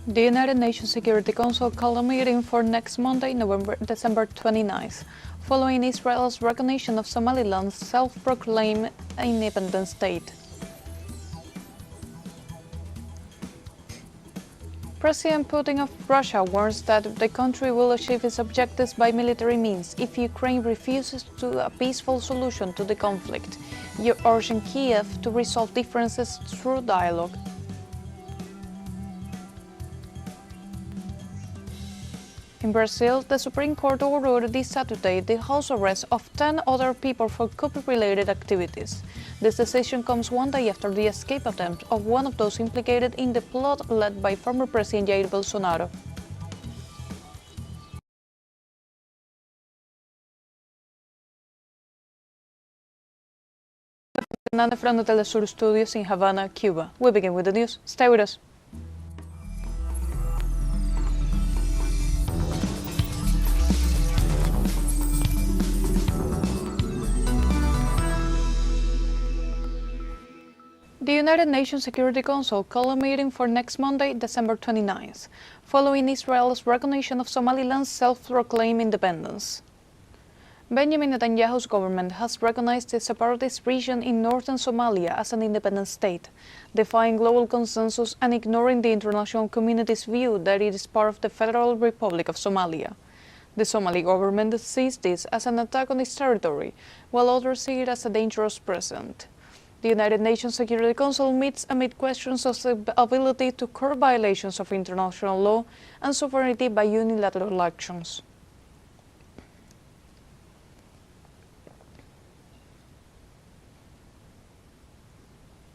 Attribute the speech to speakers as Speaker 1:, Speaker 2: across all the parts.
Speaker 1: The United Nations Security Council called a meeting for next Monday, December 29th, following Israel's recognition of Somaliland's self-proclaimed independent state. President Putin of Russia warns that the country will achieve its objectives by military means if Ukraine refuses a peaceful solution to the conflict, urging Kiev to resolve differences through dialogue. In Brazil, the Supreme Court ordered this Saturday the house arrest of 10 other people for coup-related activities. This decision comes one day after the escape attempt of one of those implicated in the plot led by former President Jair Bolsonaro. Fernanda from the Telesur Studios in Havana, Cuba. We begin with the news. Stay with us. The United Nations Security Council called a meeting for next Monday, December 29th, following Israel's recognition of Somaliland's self-proclaimed independence. Benjamin Netanyahu's government has recognized the separatist region in northern Somalia as an independent state, defying global consensus and ignoring the international community's view that it is part of the Federal Republic of Somalia. The Somali government sees this as an attack on its territory, while others see it as a dangerous precedent. The United Nations Security Council meets amid questions of the ability to curb violations of international law and sovereignty by unilateral actions.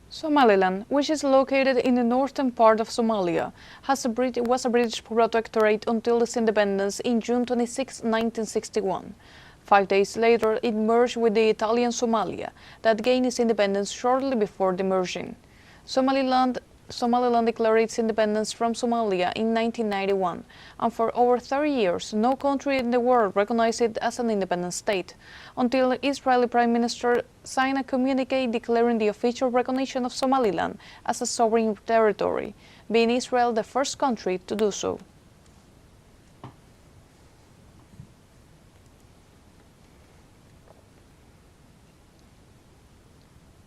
Speaker 1: Somaliland, which is located in the northern part of Somalia, was a British protectorate until its independence in June 26, 1961. 5 days later, it merged with the Italian Somalia, that gained its independence shortly before the merging. Somaliland declared its independence from Somalia in 1991, and for over 30 years, no country in the world recognized it as an independent state, until the Israeli Prime Minister signed a communique declaring the official recognition of Somaliland as a sovereign territory, being Israel the first country to do so.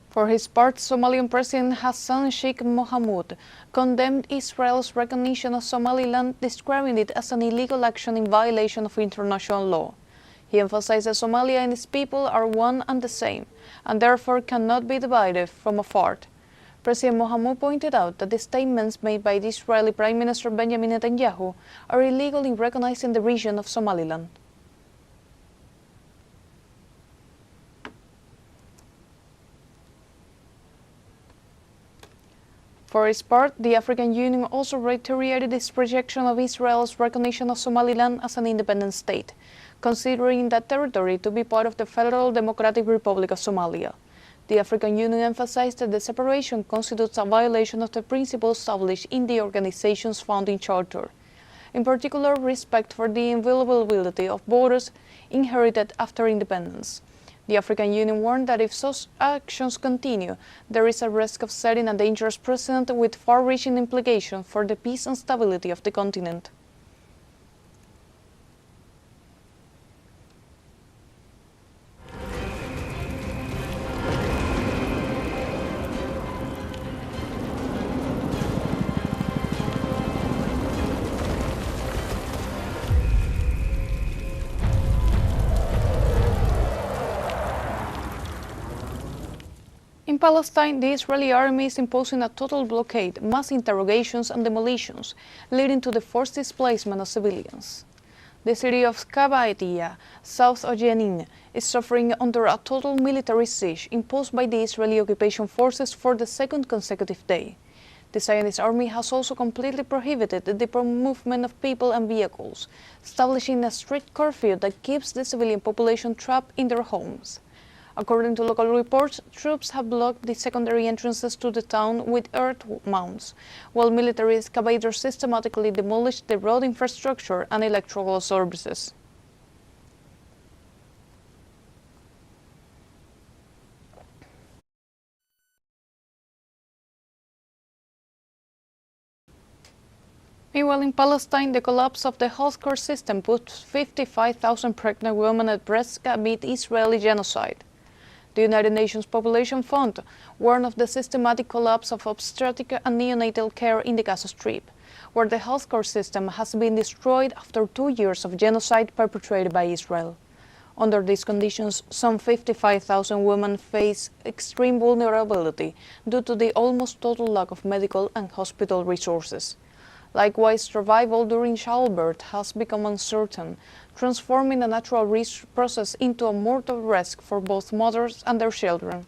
Speaker 1: For his part, Somalian President Hassan Sheikh Mohamud condemned Israel's recognition of Somaliland, describing it as an illegal action in violation of international law. He emphasized that Somalia and its people are one and the same, and therefore cannot be divided from afar. President Mohamud pointed out that the statements made by the Israeli Prime Minister Benjamin Netanyahu are illegal in recognizing the region of Somaliland. For its part, the African Union also reiterated its rejection of Israel's recognition of Somaliland as an independent state, considering that territory to be part of the Federal Democratic Republic of Somalia. The African Union emphasized that the separation constitutes a violation of the principles established in the organization's founding charter, in particular respect for the inviolability of borders inherited after independence. The African Union warned that if such actions continue, there is a risk of setting a dangerous precedent with far-reaching implications for the peace and stability of the continent. In Palestine, the Israeli army is imposing a total blockade, mass interrogations and demolitions, leading to the forced displacement of civilians. The city of Kabaetia, south of Jenin, is suffering under a total military siege imposed by the Israeli occupation forces for the second consecutive day. The Zionist army has also completely prohibited the movement of people and vehicles, establishing a strict curfew that keeps the civilian population trapped in their homes. According to local reports, troops have blocked the secondary entrances to the town with earth mounds, while military excavators systematically demolished the road infrastructure and electrical services. Meanwhile, in Palestine, the collapse of the healthcare system puts 55,000 pregnant women at risk amid Israeli genocide. The United Nations Population Fund warned of the systematic collapse of obstetric and neonatal care in the Gaza Strip, where the healthcare system has been destroyed after 2 years of genocide perpetrated by Israel. Under these conditions, some 55,000 women face extreme vulnerability due to the almost total lack of medical and hospital resources. Likewise, survival during childbirth has become uncertain, transforming a natural process into a mortal risk for both mothers and their children.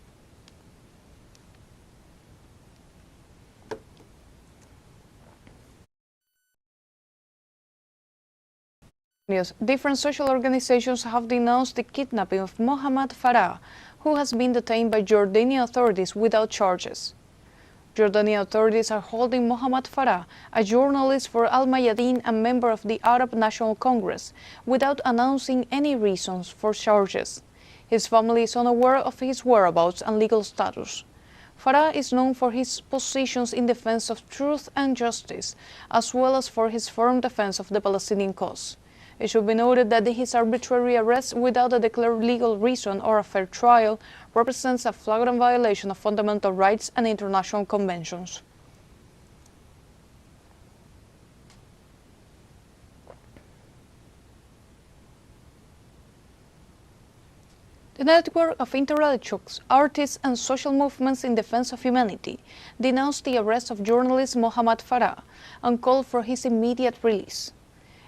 Speaker 1: Different social organizations have denounced the kidnapping of Mohamed Farah, who has been detained by Jordanian authorities without charges. Jordanian authorities are holding Mohamed Farah, a journalist for Al Mayadeen and member of the Arab National Congress, without announcing any reasons for charges. His family is unaware of his whereabouts and legal status. Farah is known for his positions in defense of truth and justice, as well as for his firm defense of the Palestinian cause. It should be noted that his arbitrary arrest without a declared legal reason or a fair trial represents a flagrant violation of fundamental rights and international conventions. The network of intellectuals, artists, and social movements in defense of humanity denounced the arrest of journalist Mohamed Farah and called for his immediate release.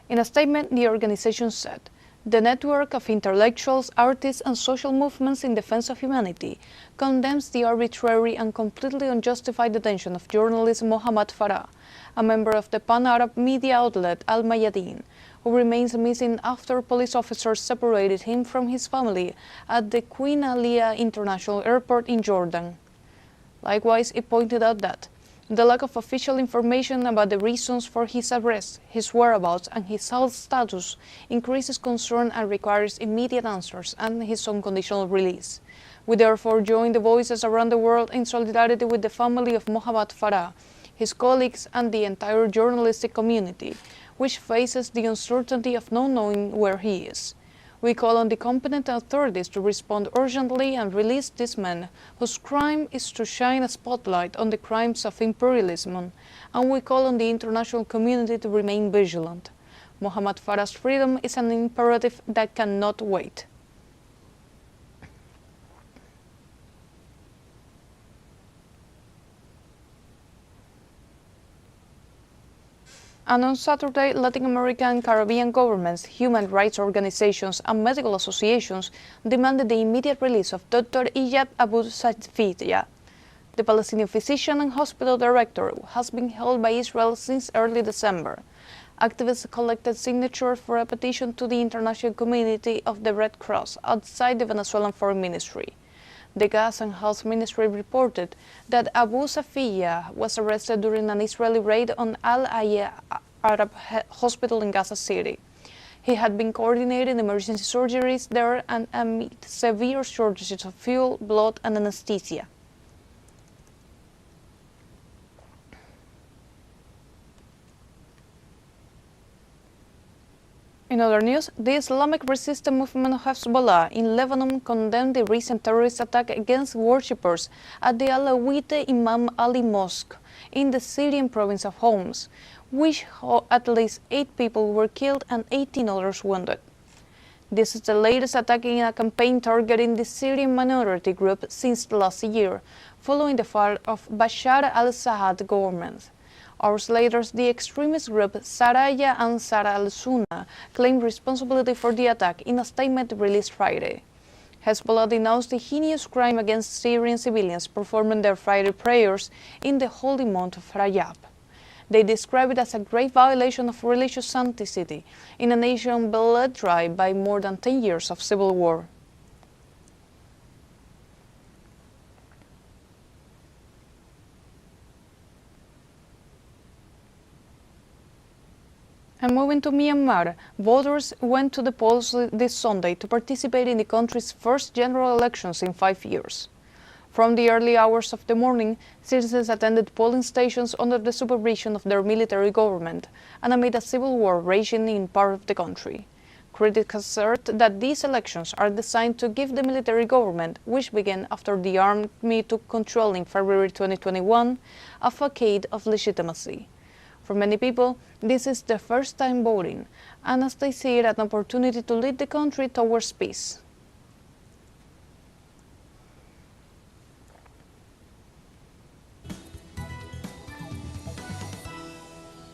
Speaker 1: In a statement, the organization said, "The network of intellectuals, artists, and social movements in defense of humanity condemns the arbitrary and completely unjustified detention of journalist Mohamed Farah, a member of the pan-Arab media outlet Al Mayadeen, who remains missing after police officers separated him from his family at the Queen Alia International Airport in Jordan." Likewise, it pointed out that the lack of official information about the reasons for his arrest, his whereabouts, and his health status increases concern and requires immediate answers and his unconditional release. We therefore join the voices around the world in solidarity with the family of Mohamed Farah, his colleagues, and the entire journalistic community, which faces the uncertainty of not knowing where he is. We call on the competent authorities to respond urgently and release this man, whose crime is to shine a spotlight on the crimes of imperialism, and we call on the international community to remain vigilant. Mohamed Farah's freedom is an imperative that cannot wait. And on Saturday, Latin American and Caribbean governments, human rights organizations, and medical associations demanded the immediate release of Dr. Iyad Abu Safiya. The Palestinian physician and hospital director has been held by Israel since early December. Activists collected signatures for a petition to the international community of the Red Cross outside the Venezuelan Foreign Ministry. The Gas and Health Ministry reported that Abu Safiya was arrested during an Israeli raid on Al-Aya Arab Hospital in Gaza City. He had been coordinating emergency surgeries there and amid severe shortages of fuel, blood, and anesthesia. In other news, the Islamic resistance movement of Hezbollah in Lebanon condemned the recent terrorist attack against worshippers at the Alawite Imam Ali Mosque in the Syrian province of Homs, which at least 8 people were killed and 18 others wounded. This is the latest attack in a campaign targeting the Syrian minority group since last year, following the fall of Bashar al-Assad government. Hours later, the extremist group Saraya Ansar al-Sunna claimed responsibility for the attack in a statement released Friday. Hezbollah denounced the heinous crime against Syrian civilians performing their Friday prayers in the holy month of Rajab. They describe it as a grave violation of religious sanctity in a nation blood dry by more than 10 years of civil war. And moving to Myanmar, voters went to the polls this Sunday to participate in the country's first general elections in 5 years. From the early hours of the morning, citizens attended polling stations under the supervision of their military government and amid a civil war raging in part of the country. Critics assert that these elections are designed to give the military government, which began after the army took control in February 2021, a facade of legitimacy. For many people, this is their first time voting, and as they see it, an opportunity to lead the country towards peace.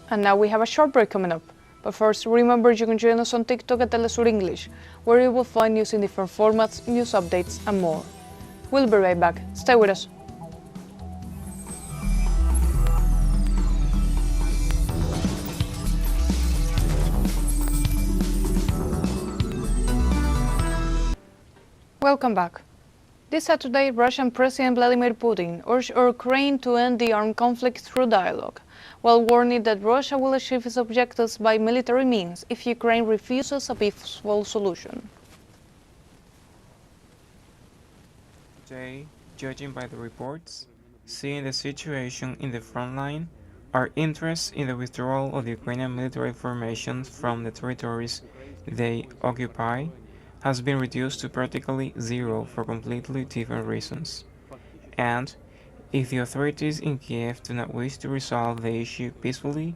Speaker 1: And now we have a short break coming up. But first, remember you can join us on TikTok at Telesur English, where you will find news in different formats, news updates, and more. We'll be right back. Stay with us. Welcome back. This Saturday, Russian President Vladimir Putin urged Ukraine to end the armed conflict through dialogue, while warning that Russia will achieve its objectives by military means if Ukraine refuses a peaceful solution.
Speaker 2: Today, judging by the reports, seeing the situation in the front line, our interest in the withdrawal of the Ukrainian military formations from the territories they occupy has been reduced to practically zero for completely different reasons. And if the authorities in Kiev do not wish to resolve the issue peacefully,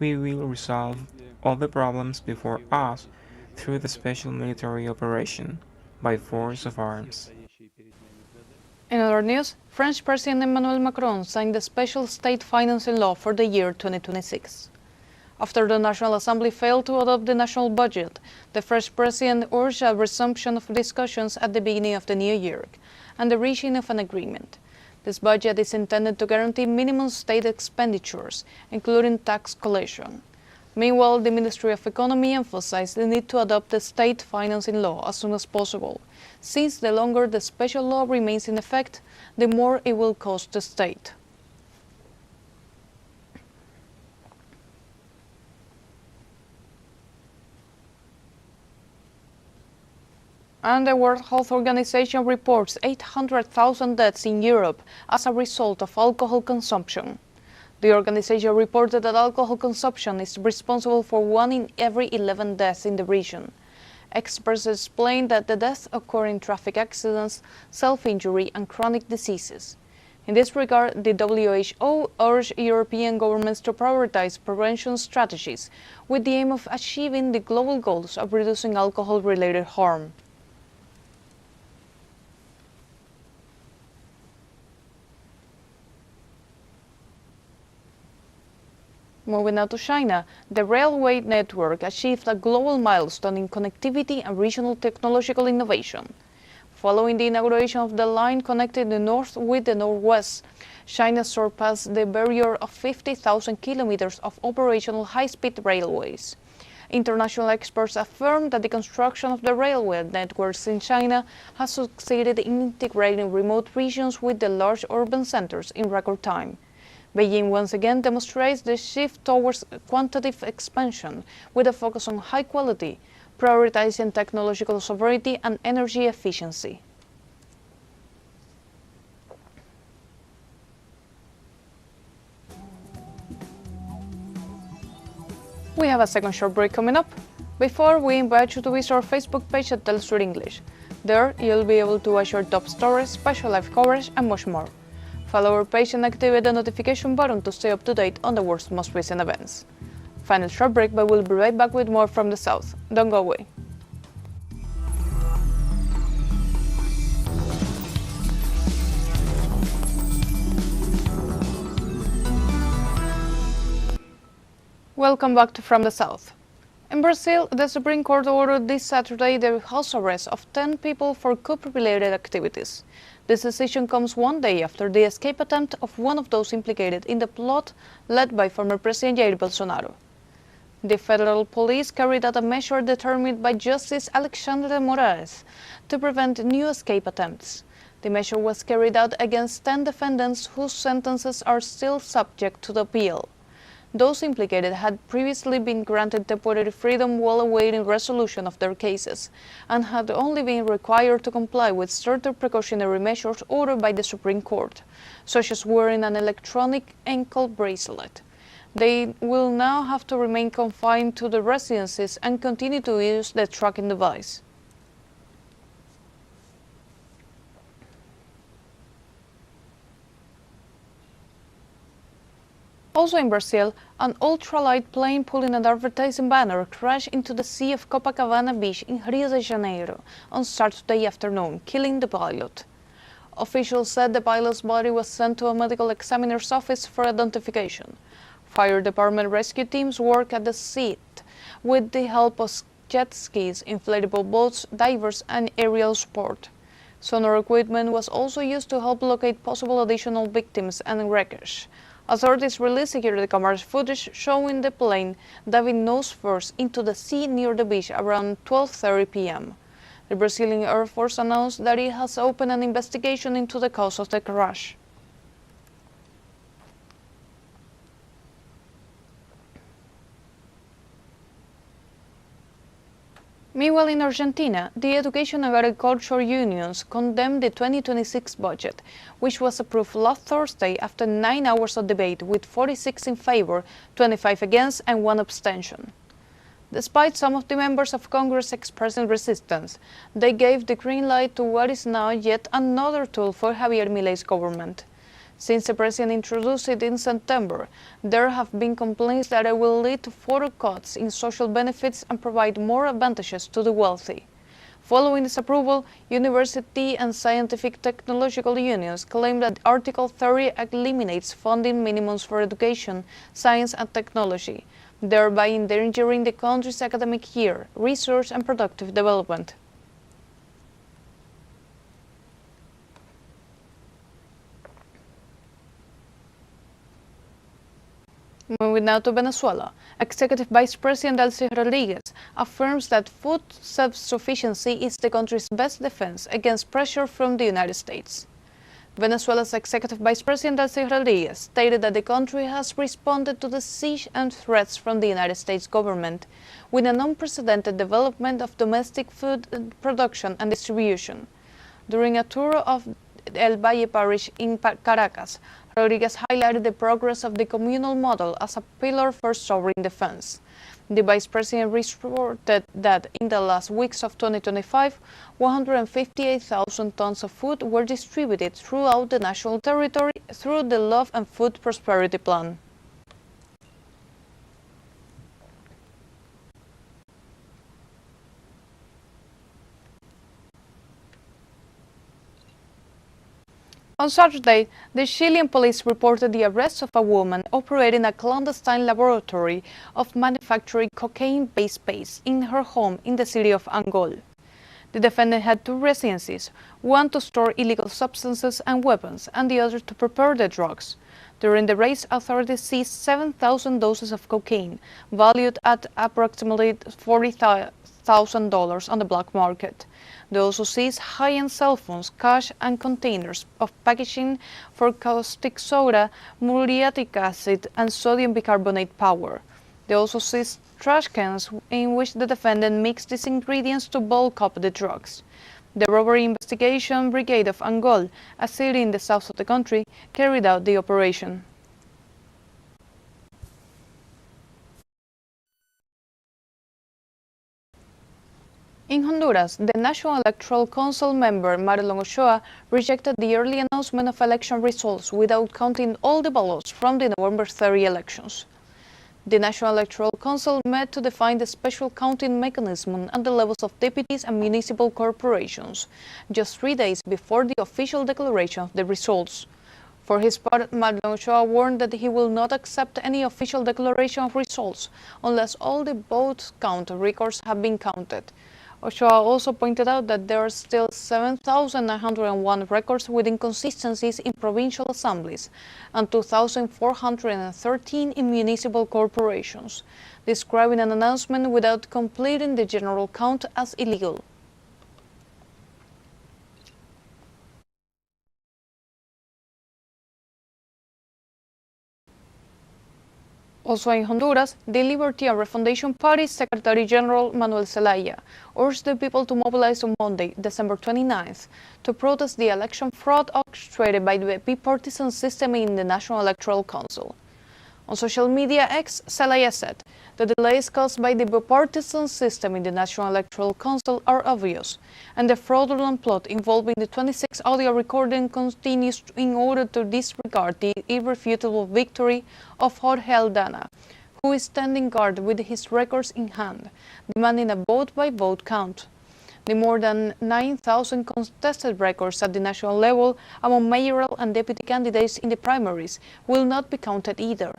Speaker 2: we will resolve all the problems before us through the special military operation, by force of arms.
Speaker 1: In other news, French President Emmanuel Macron signed the special state financing law for the year 2026. After the National Assembly failed to adopt the national budget, the French President urged a resumption of discussions at the beginning of the new year and the reaching of an agreement. This budget is intended to guarantee minimum state expenditures, including tax collection. Meanwhile, the Ministry of Economy emphasized the need to adopt the state financing law as soon as possible, since the longer the special law remains in effect, the more it will cost the state. And the World Health Organization reports 800,000 deaths in Europe as a result of alcohol consumption. The organization reported that alcohol consumption is responsible for 1 in every 11 deaths in the region. Experts explain that the deaths occur in traffic accidents, self-injury, and chronic diseases. In this regard, the WHO urged European governments to prioritize prevention strategies with the aim of achieving the global goals of reducing alcohol-related harm. Moving now to China, the railway network achieved a global milestone in connectivity and regional technological innovation. Following the inauguration of the line connecting the north with the northwest, China surpassed the barrier of 50,000 kilometers of operational high-speed railways. International experts affirm that the construction of the railway networks in China has succeeded in integrating remote regions with the large urban centers in record time. Beijing once again demonstrates the shift towards quantitative expansion with a focus on high quality, prioritizing technological sovereignty and energy efficiency. We have a second short break coming up. Before, we invite you to visit our Facebook page at Telesur English. There, you'll be able to watch our top stories, special live coverage, and much more. Follow our page and activate the notification button to stay up to date on the world's most recent events. Final short break, but we'll be right back with more from the south. Don't go away. Welcome back to From the South. In Brazil, the Supreme Court ordered this Saturday the house arrest of 10 people for coup-related activities. This decision comes one day after the escape attempt of one of those implicated in the plot led by former President Jair Bolsonaro. The federal police carried out a measure determined by Justice Alexandre de Moraes to prevent new escape attempts. The measure was carried out against 10 defendants whose sentences are still subject to the appeal. Those implicated had previously been granted temporary freedom while awaiting resolution of their cases, and had only been required to comply with certain precautionary measures ordered by the Supreme Court, such as wearing an electronic ankle bracelet. They will now have to remain confined to the residences and continue to use the tracking device. Also in Brazil, an ultralight plane pulling an advertising banner crashed into the sea of Copacabana Beach in Rio de Janeiro on Saturday afternoon, killing the pilot. Officials said the pilot's body was sent to a medical examiner's office for identification. Fire department rescue teams work at the scene with the help of jet skis, inflatable boats, divers, and aerial support. Sonar equipment was also used to help locate possible additional victims and wreckage. Authorities released security camera footage showing the plane diving nose first into the sea near the beach around 12:30 p.m. The Brazilian Air Force announced that it has opened an investigation into the cause of the crash. Meanwhile, in Argentina, the education and agriculture unions condemned the 2026 budget, which was approved last Thursday after 9 hours of debate, with 46 in favor, 25 against, and 1 abstention. Despite some of the members of Congress expressing resistance, they gave the green light to what is now yet another tool for Javier Milei's government. Since the president introduced it in September, there have been complaints that it will lead to further cuts in social benefits and provide more advantages to the wealthy. Following this approval, university and scientific technological unions claim that Article 30 eliminates funding minimums for education, science and technology, thereby endangering the country's academic year, research and productive development. Moving now to Venezuela, Executive Vice President Delcy Rodriguez affirms that food self-sufficiency is the country's best defense against pressure from the United States. Venezuela's Executive Vice President Delcy Rodriguez stated that the country has responded to the siege and threats from the United States government with an unprecedented development of domestic food production and distribution. During a tour of El Valle parish in Caracas, Rodriguez highlighted the progress of the communal model as a pillar for sovereign defense. The vice president reported that in the last weeks of 2025, 158,000 tons of food were distributed throughout the national territory through the Love and Food Prosperity Plan. On Saturday, the Chilean police reported the arrest of a woman operating a clandestine laboratory of manufacturing cocaine-based paste in her home in the city of Angol. The defendant had 2 residences, one to store illegal substances and weapons, and the other to prepare the drugs. During the raid, authorities seized 7,000 doses of cocaine, valued at approximately $40,000 on the black market. They also seized high-end cell phones, cash, and containers of packaging for caustic soda, muriatic acid, and sodium bicarbonate powder. They also seized trash cans in which the defendant mixed these ingredients to bulk up the drugs. The Robbery Investigation Brigade of Angol, a city in the south of the country, carried out the operation. In Honduras, the National Electoral Council member Marlon Ochoa rejected the early announcement of election results without counting all the ballots from the November 30 elections. The National Electoral Council met to define the special counting mechanism and the levels of deputies and municipal corporations, just 3 days before the official declaration of the results. For his part, Marlon Ochoa warned that he will not accept any official declaration of results unless all the vote count records have been counted. Ochoa also pointed out that there are still 7,901 records with inconsistencies in provincial assemblies and 2,413 in municipal corporations, describing an announcement without completing the general count as illegal. Also in Honduras, the Liberty and Refundation Party Secretary General Manuel Zelaya urged the people to mobilize on Monday, December 29th, to protest the election fraud orchestrated by the bipartisan system in the National Electoral Council. On social media X, Zelaya said, "The delays caused by the bipartisan system in the National Electoral Council are obvious, and the fraudulent plot involving the 26 audio recording continues in order to disregard the irrefutable victory of Jorge Aldana, who is standing guard with his records in hand, demanding a vote-by-vote count. The more than 9,000 contested records at the national level among mayoral and deputy candidates in the primaries will not be counted either.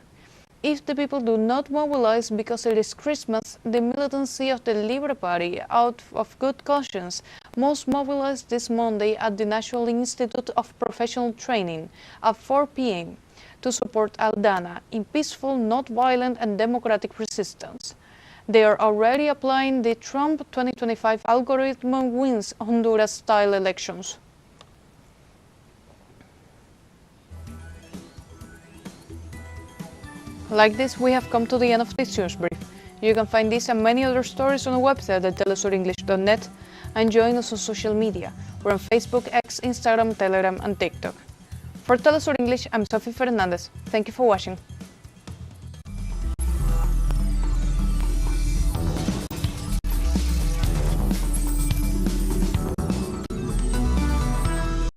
Speaker 1: If the people do not mobilize because it is Christmas, the militancy of the Libre Party, out of good conscience, must mobilize this Monday at the National Institute of Professional Training at 4 p.m. to support Aldana in peaceful, not violent and democratic resistance. They are already applying the Trump 2025 algorithm wins Honduras-style elections." Like this, we have come to the end of this news brief. You can find this and many other stories on our website at telesurenglish.net and join us on social media. We're on Facebook, X, Instagram, Telegram, and TikTok. For Telesur English, I'm Sophie Fernandez. Thank you for watching.